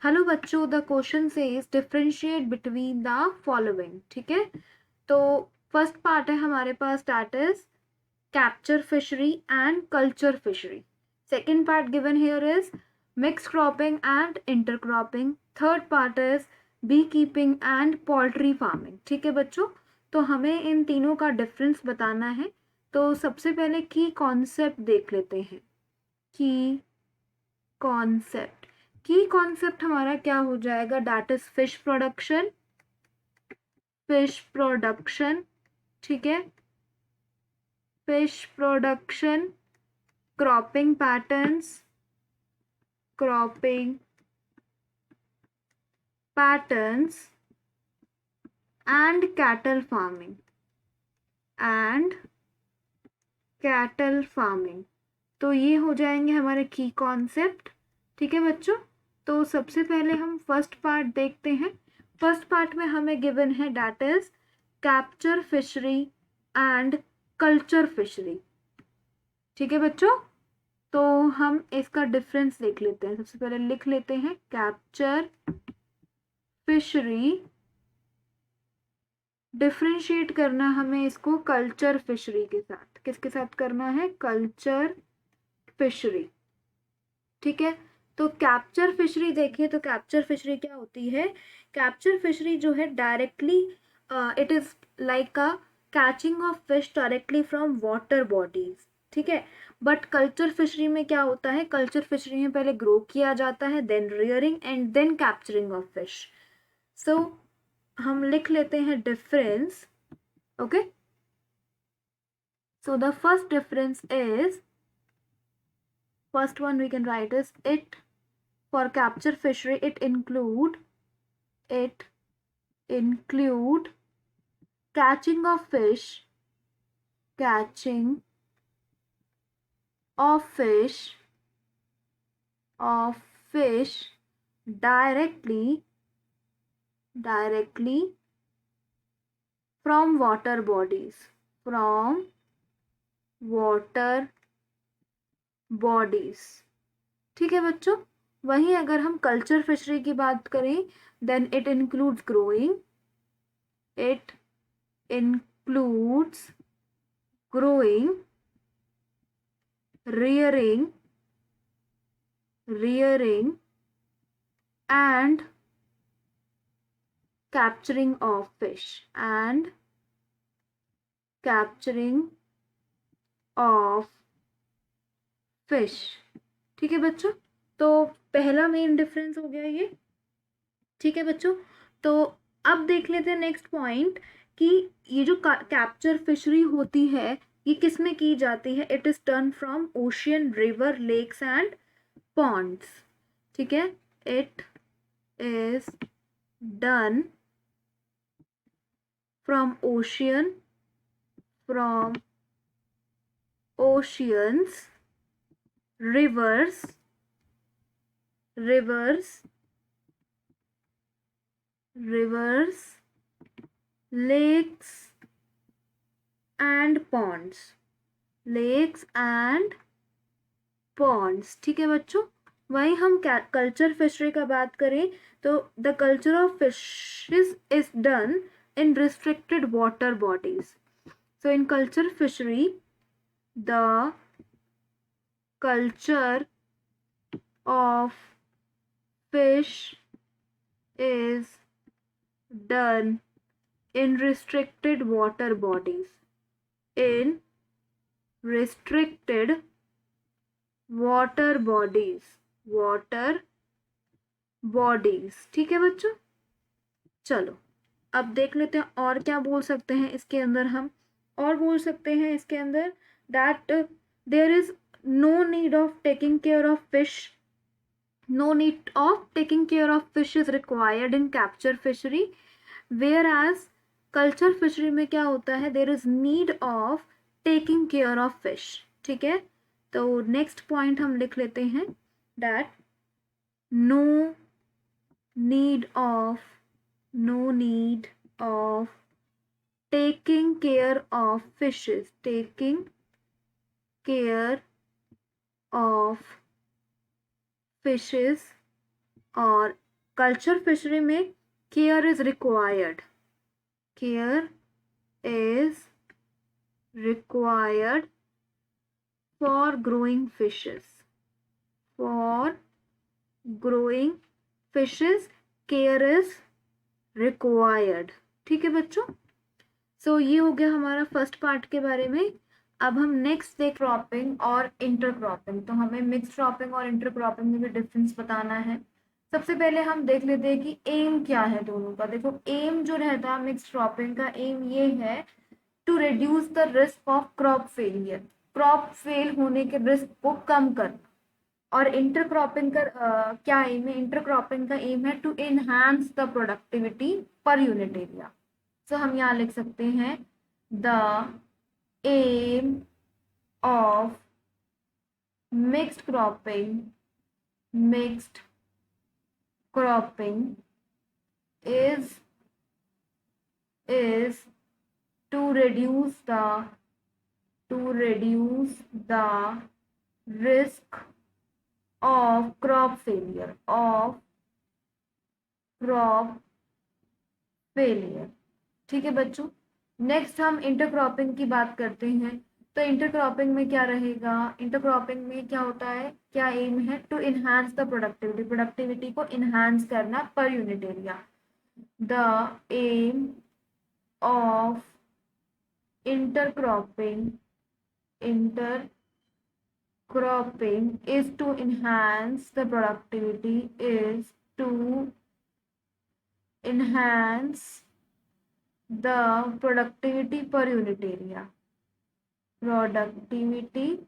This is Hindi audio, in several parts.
हेलो बच्चों, the question says differentiate between the following. ठीक है, तो फर्स्ट पार्ट है हमारे पास, that is capture fishery and culture fishery. Second part given here is mix cropping and intercropping. Third part is bee keeping and poultry farming. ठीक है बच्चों, तो हमें इन तीनों का डिफरेंस बताना है। तो सबसे पहले की कॉन्सेप्ट देख लेते हैं। की कॉन्सेप्ट की कॉन्सेप्ट हमारा क्या हो जाएगा, that is fish production. Fish production, ठीक है, fish production, cropping patterns, cropping patterns and cattle farming, and cattle farming. तो ये हो जाएंगे हमारे की कॉन्सेप्ट। ठीक है बच्चों, तो सबसे पहले हम फर्स्ट पार्ट देखते हैं। फर्स्ट पार्ट में हमें गिवन है that is capture fishery and culture fishery. ठीक है बच्चों, तो हम इसका डिफरेंस देख लेते हैं। सबसे पहले लिख लेते हैं कैप्चर फिशरी, डिफरेंशिएट करना हमें इसको कल्चर फिशरी के साथ। किसके साथ करना है, कल्चर फिशरी। ठीक है, तो कैप्चर फिशरी देखिए, तो कैप्चर फिशरी क्या होती है। कैप्चर फिशरी जो है directly it is like a catching of fish directly from water bodies. ठीक है, बट कल्चर फिशरी में क्या होता है, कल्चर फिशरी में पहले ग्रो किया जाता है, then rearing and then capturing of fish. So हम लिख लेते हैं difference. Okay, so the first difference is, first one we can write is it, for capture fishery it include catching of fish, catching of fish of fish directly from water bodies, from water bodies। ठीक है बच्चों, वहीं अगर हम कल्चर फिशरी की बात करें, then it includes growing, it includes growing, rearing and capturing of fish, and capturing of fish। ठीक है बच्चों, तो पहला मेन डिफरेंस हो गया ये। ठीक है बच्चों, तो अब देख लेते हैं नेक्स्ट पॉइंट कि ये जो कैप्चर फिशरी होती है ये किस में की जाती है। It is done from ocean, river, lakes and ponds. ठीक है, it is done from ocean, from oceans, rivers, rivers, rivers, lakes and ponds, lakes and ponds। ठीक है बच्चों, वहीं हम कल्चर फिशरी का बात करें तो the culture of fishes is done in restricted water bodies. So in culture fishery the culture of fish is done in restricted water bodies, in restricted water bodies, water bodies। ठीक है बच्चों, चलो अब देख लेते हैं और क्या बोल सकते हैं इसके अंदर। हम और बोल सकते हैं इसके अंदर that there is no need of taking care of fish, no need of taking care of fish is required in capture fishery, whereas culture fishery में क्या होता है, there is need of taking care of fish। ठीक है, तो नेक्स्ट पॉइंट हम लिख लेते हैं that no need of taking care of fishes, taking care of fishes or culture fishery में care is required, care is required for growing fishes, for growing fishes care is required। ठीक है बच्चों, सो ये हो गया हमारा फर्स्ट पार्ट के बारे में। अब हम नेक्स्ट देख क्रॉपिंग और इंटरक्रॉपिंग। तो हमें मिक्स क्रॉपिंग और इंटरक्रॉपिंग में भी डिफरेंस बताना है। सबसे पहले हम देख लेते हैं कि एम क्या है दोनों का। देखो एम जो रहता है मिक्स क्रॉपिंग का, एम ये है to reduce the risk of crop failure, crop fail होने के रिस्क को कम करना। और इंटरक्रॉपिंग का क्या एम है? इंटरक्रॉपिंग का एम है to enhance the productivity per unit area. So हम यहाँ लिख सकते हैं the aim of mixed cropping, mixed cropping is to reduce the risk of crop failure, ठीक है बच्चों। नेक्स्ट हम इंटरक्रॉपिंग की बात करते हैं। तो इंटरक्रॉपिंग में क्या रहेगा? इंटरक्रॉपिंग में क्या होता है, क्या एम है? To enhance the productivity, productivity को इनहांस करना per unit area. The aim of intercropping is to enhance the productivity, is to enhance the productivity per unit area, productivity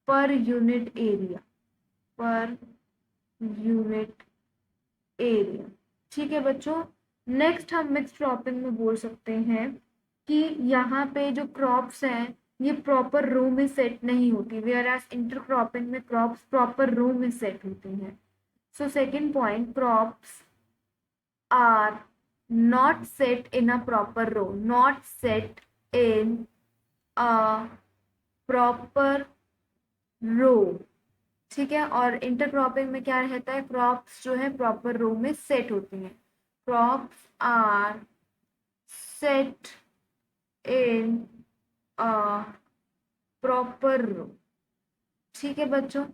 per unit area। ठीक है बच्चों, नेक्स्ट हम मिक्स क्रॉपिंग में बोल सकते हैं कि यहाँ पे जो क्रॉप्स हैं ये प्रॉपर रो में सेट नहीं होती, वेयर एज इंटरक्रॉपिंग में क्रॉप्स प्रॉपर रो में सेट होती हैं। So second point, crops are not set in a proper row, not set in a proper row. ठीक है, और इंटरक्रॉपिंग में क्या रहता है? क्रॉप्स जो है प्रॉपर रो में सेट होती हैं। Crops are set in a proper row. ठीक है बच्चों,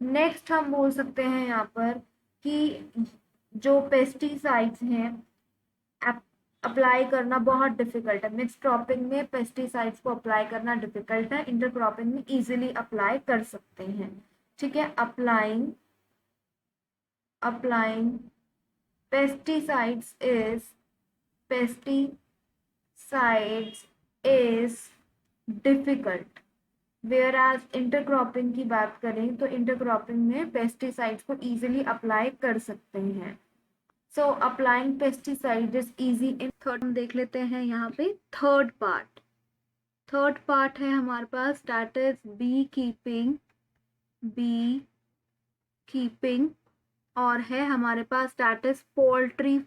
नेक्स्ट हम बोल सकते हैं यहाँ पर कि जो पेस्टिसाइड्स हैं अप्लाई करना बहुत डिफिकल्ट है। मिक्स क्रॉपिंग में पेस्टिसाइड्स को अप्लाई करना डिफिकल्ट है, इंटरक्रॉपिंग में इजीली अप्लाई कर सकते हैं। ठीक है, applying pesticides is difficult, whereas intercropping की बात करें तो इंटरक्रॉपिंग में पेस्टिसाइड्स को इजीली अप्लाई कर सकते हैं। So applying pesticide is easy in third. हम देख लेते हैं यहाँ पे थर्ड पार्ट है हमारे पास, दैट इज बी कीपिंग और है हमारे पास दैट इज पोल्ट्री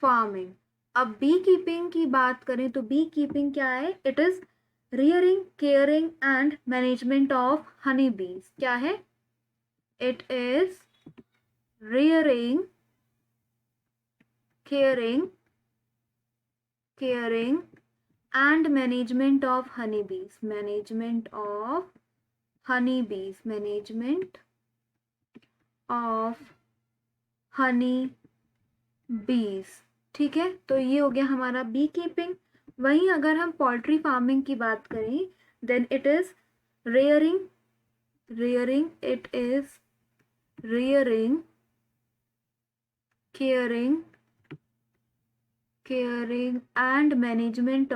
फार्मिंग। अब बी कीपिंग की बात करें तो बी कीपिंग क्या है? It is rearing, caring and management of honey बीज। क्या है? It is rearing, caring and management of honeybees, management of honeybees। ठीक है, तो ये हो गया हमारा बी कीपिंग। वहीं अगर हम पोल्ट्री फार्मिंग की बात करें then it is rearing, it is rearing, caring and management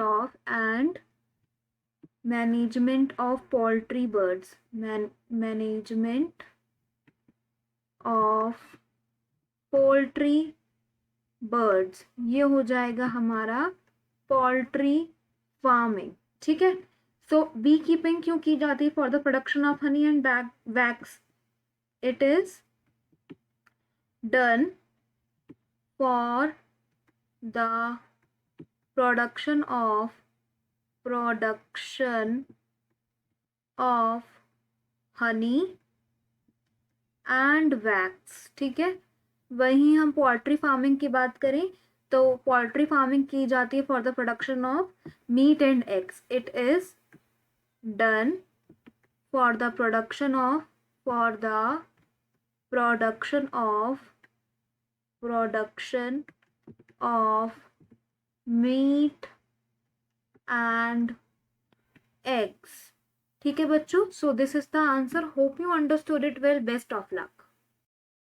of poultry birds, management of poultry birds। ये हो जाएगा हमारा पोल्ट्री फार्मिंग। ठीक है, सो बी कीपिंग क्यों की जाती है? For the production of honey and wax. It is done for the production of honey and wax, ठीक है। वहीं हम पोल्ट्री फार्मिंग की बात करें तो पोल्ट्री फार्मिंग की जाती है for the production of meat and eggs. It is done for the production of meat and eggs, ठीक है बच्चों। So this is the answer, hope you understood it well, best of luck.